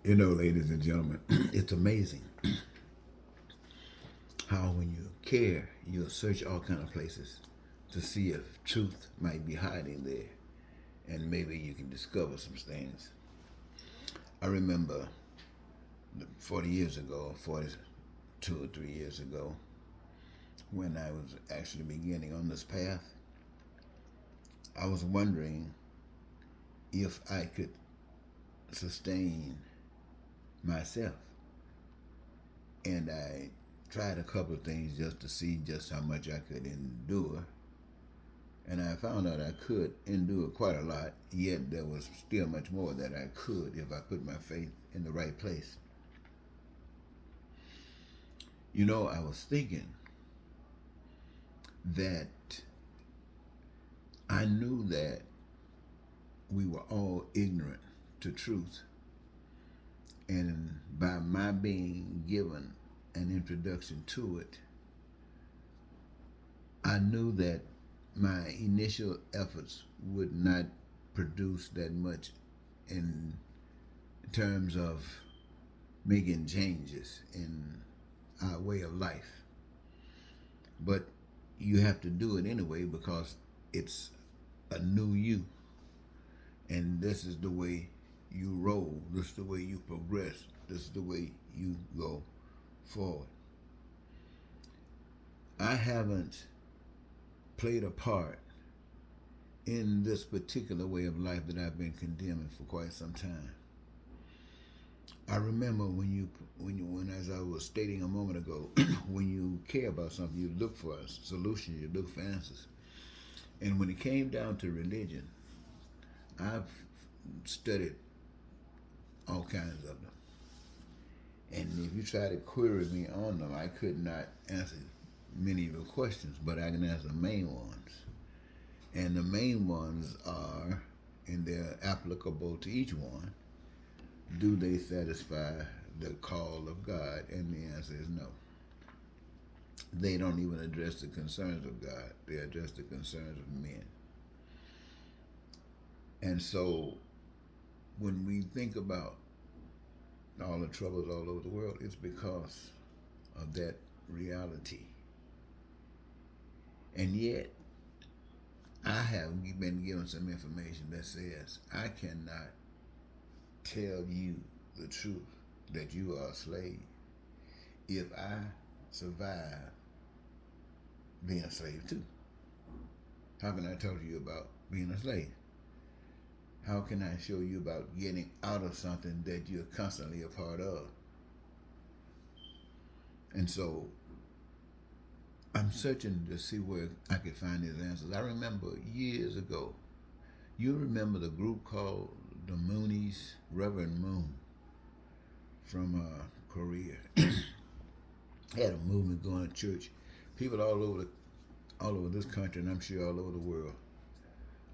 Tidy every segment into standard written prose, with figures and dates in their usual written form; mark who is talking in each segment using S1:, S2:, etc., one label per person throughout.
S1: You know, ladies and gentlemen, it's amazing how when you care, you'll search all kind of places to see if truth might be hiding there, and maybe you can discover some things. I remember 40 years ago, 42 or 3 years ago, when I was actually beginning on this path, I was wondering if I could sustain myself. And I tried a couple of things just to see just how much I could endure. And I found out I could endure quite a lot, yet there was still much more that I could if I put my faith in the right place. You know, I was thinking that I knew that we were all ignorant to truth. And by my being given an introduction to it, I knew that my initial efforts would not produce that much in terms of making changes in our way of life. But you have to do it anyway because it's a new you. And this is the way you roll. This is the way you progress. This is the way you go forward. I haven't played a part in this particular way of life that I've been condemning for quite some time. I remember when as I was stating a moment ago, when you care about something, you look for a solution, you look for answers. And when it came down to religion, I've studied all kinds of them. And if you try to query me on them, I could not answer many of your questions, but I can answer the main ones. And the main ones are, and they're applicable to each one, do they satisfy the call of God? And the answer is no. They don't even address the concerns of God, they address the concerns of men. And so when we think about all the troubles all over the world, it's because of that reality. And yet, I have been given some information that says I cannot tell you the truth that you are a slave if I survive being a slave too. How can I talk to you about being a slave? How can I show you about getting out of something that you're constantly a part of? And so I'm searching to see where I could find these answers. I remember years ago, you remember the group called the Moonies, Reverend Moon from Korea. Had a movement going to church. People all over this country, and I'm sure all over the world,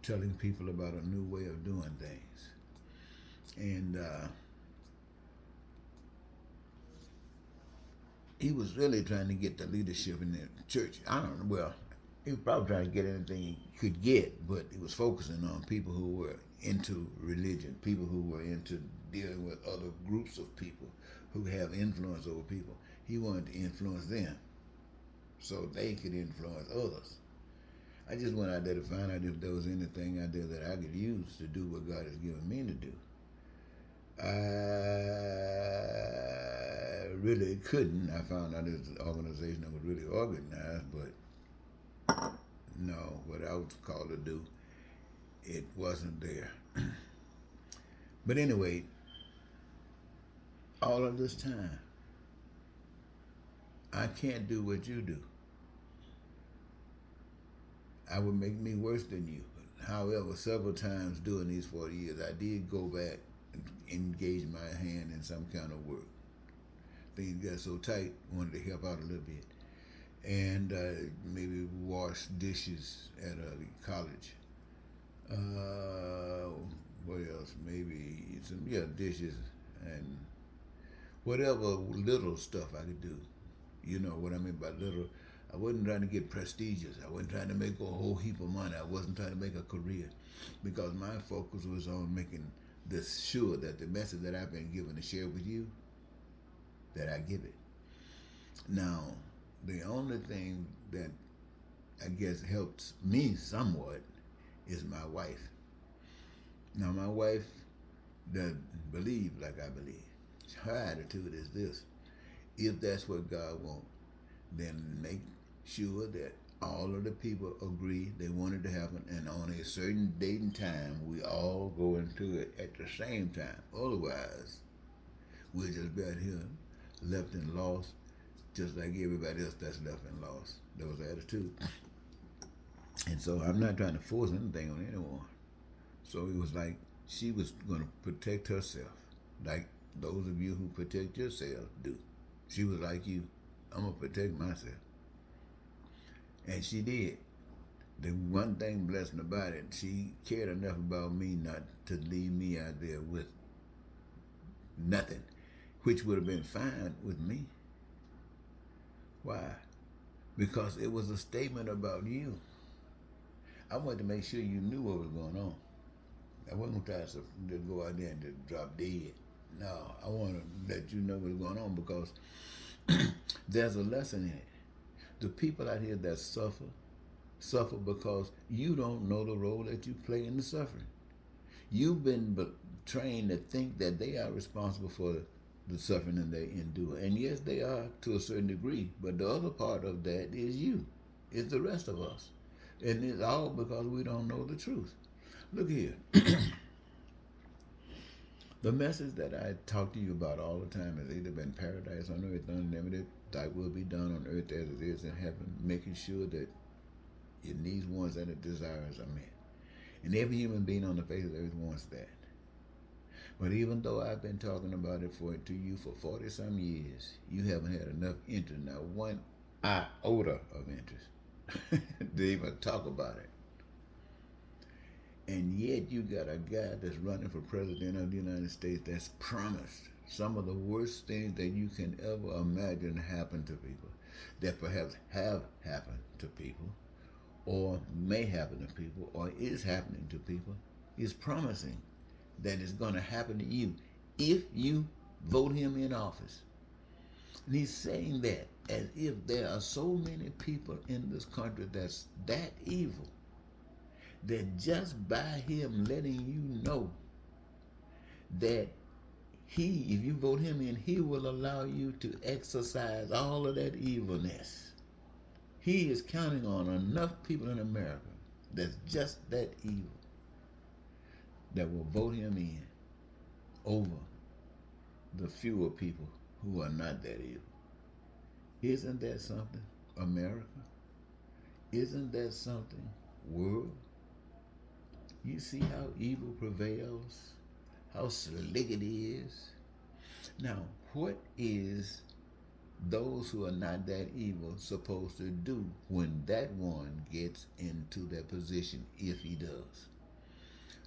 S1: telling people about a new way of doing things. And he was really trying to get the leadership in the church. I don't know. Well, he was probably trying to get anything he could get, but he was focusing on people who were into religion, people who were into dealing with other groups of people who have influence over people. He wanted to influence them so they could influence others. I just went out there to find out if there was anything out there that I could use to do what God has given me to do. I really couldn't. I found out it was an organization that was really organized, but no, what I was called to do, it wasn't there. But anyway, all of this time, I can't do what you do. I would make me worse than you. However, several times during these 40 years, I did go back and engage my hand in some kind of work. Things got so tight, wanted to help out a little bit. And maybe wash dishes at a college. What else? Maybe some dishes and whatever little stuff I could do. You know what I mean by little. I wasn't trying to get prestigious. I wasn't trying to make a whole heap of money. I wasn't trying to make a career because my focus was on making this sure that the message that I've been given to share with you, that I give it. Now, the only thing that I guess helps me somewhat is my wife. Now, my wife doesn't believe like I believe. Her attitude is this: if that's what God wants, then make sure that all of the people agree they want it to happen, and on a certain date and time, we all go into it at the same time. Otherwise, we'll just be out here left and lost, just like everybody else that's left and lost. That was the attitude. And so I'm not trying to force anything on anyone. So it was like she was going to protect herself, like those of you who protect yourself do. She was like you. I'm going to protect myself. And she did. The one thing blessing about it, she cared enough about me not to leave me out there with nothing, which would have been fine with me. Why? Because it was a statement about you. I wanted to make sure you knew what was going on. I wasn't going to try to go out there and just drop dead. No, I want to let you know what's going on, because there's a lesson in it. The people out here that suffer because you don't know the role that you play in the suffering. You've been trained to think that they are responsible for the suffering that they endure. And yes, they are to a certain degree, but the other part of that is you. It's the rest of us. And it's all because we don't know the truth. Look here. The message that I talk to you about all the time is either been paradise on earth unlimited, thy will be done on earth as it is in heaven, making sure that your needs, wants, and desires are met. And every human being on the face of the earth wants that. But even though I've been talking about it to you for 40-some years, you haven't had enough interest, not one iota of interest, to even talk about it. And yet you got a guy that's running for president of the United States that's promised some of the worst things that you can ever imagine happen to people, that perhaps have happened to people, or may happen to people, or is happening to people. Is promising that it's going to happen to you if you vote him in office. And he's saying that as if there are so many people in this country that's that evil, that just by him letting you know that if you vote him in, he will allow you to exercise all of that evilness. He is counting on enough people in America that's just that evil that will vote him in over the fewer people who are not that evil. Isn't that something, America? Isn't that something, world? You see how evil prevails? How slick it is? Now, what is those who are not that evil supposed to do when that one gets into that position, if he does?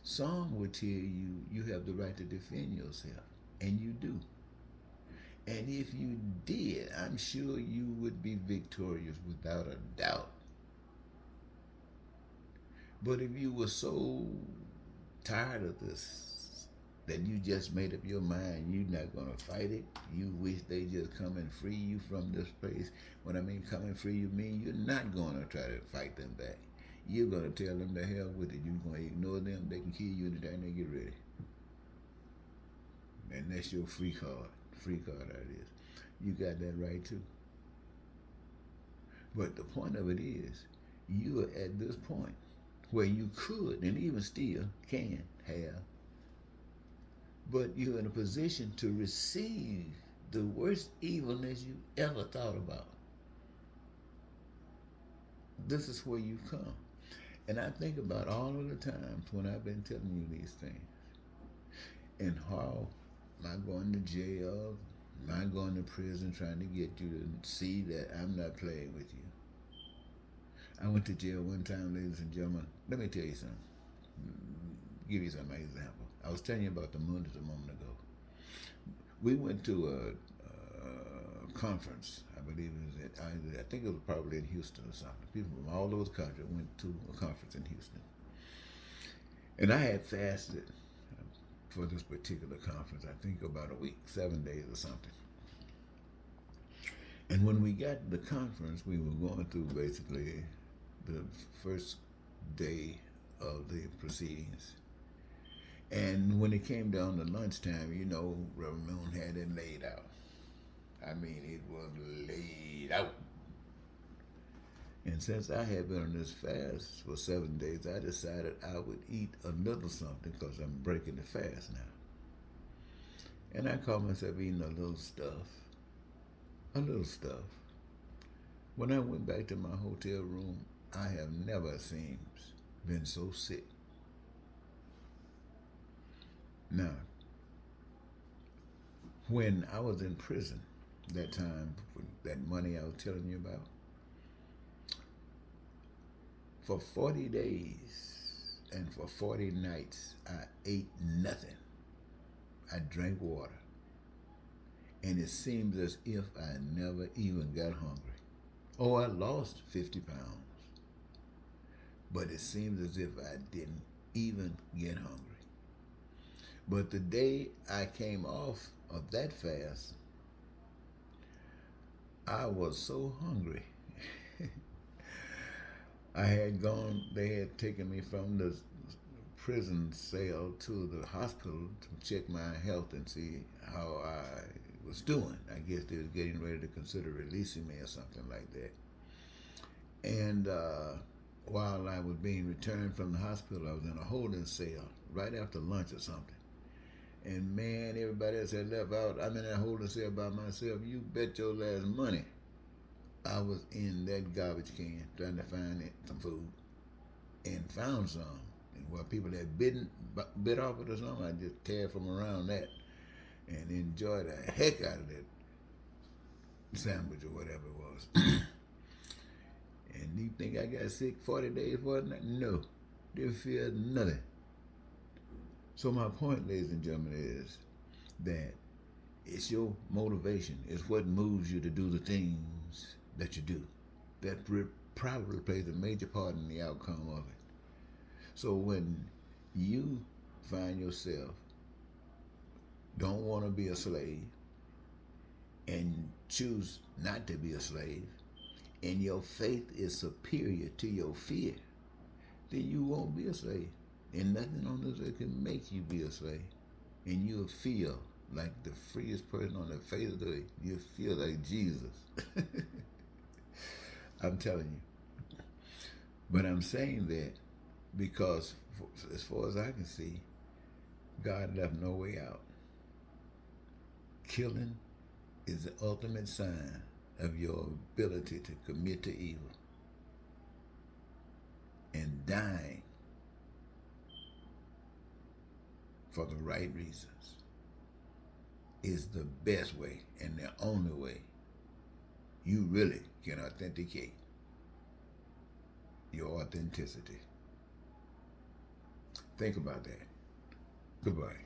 S1: Some would tell you you have the right to defend yourself, and you do. And if you did, I'm sure you would be victorious without a doubt. But if you were so tired of this that you just made up your mind you're not going to fight it, you wish they just come and free you from this place. When I mean come and free you, mean you're not going to try to fight them back. You're going to tell them to hell with it. You're going to ignore them. They can kill you anytime they get ready. And that's your free card. Free card, that is. You got that right too. But the point of it is, you are at this point where you could, and even still can, have, but you're in a position to receive the worst evilness you ever thought about. This is where you come. And I think about all of the times when I've been telling you these things, and how am I going to jail, am I going to prison, trying to get you to see that I'm not playing with you. I went to jail one time, ladies and gentlemen. Let me tell you something. Give you some example. I was telling you about the Moonies a moment ago. We went to a conference. I believe it was I think it was probably in Houston or something. People from all over the country went to a conference in Houston. And I had fasted for this particular conference. I think about a week, 7 days or something. And when we got to the conference, we were going through basically the first day of the proceedings. And when it came down to lunchtime, you know, Reverend Moon had it laid out. I mean, it was laid out. And since I had been on this fast for 7 days, I decided I would eat a little something because I'm breaking the fast now. And I caught myself eating a little stuff. A little stuff. When I went back to my hotel room, I have never, it seems, been so sick. Now, when I was in prison, that time, that money I was telling you about, for 40 days and for 40 nights, I ate nothing. I drank water. And it seems as if I never even got hungry. Oh, I lost 50 pounds. But it seems as if I didn't even get hungry. But the day I came off of that fast, I was so hungry. They had taken me from the prison cell to the hospital to check my health and see how I was doing. I guess they was getting ready to consider releasing me or something like that. And while I was being returned from the hospital, I was in a holding cell right after lunch or something. And man, everybody else had left out. I'm in that holding cell by myself. You bet your last money I was in that garbage can trying to find some food, and found some. And while people had bit off it or something, I just tear from around that and enjoyed the heck out of that sandwich or whatever it was. And you think I got sick 40 days for it? No, didn't feel nothing. So my point, ladies and gentlemen, is that it's your motivation. It's what moves you to do the things that you do. That probably plays a major part in the outcome of it. So when you find yourself don't want to be a slave and choose not to be a slave, and your faith is superior to your fear, then you won't be a slave. And nothing on this earth can make you be a slave. And you'll feel like the freest person on the face of the earth. You'll feel like Jesus. I'm telling you. But I'm saying that because, as far as I can see, God left no way out. Killing is the ultimate sign of your ability to commit to evil. And dying for the right reasons is the best way and the only way you really can authenticate your authenticity. Think about that. Goodbye.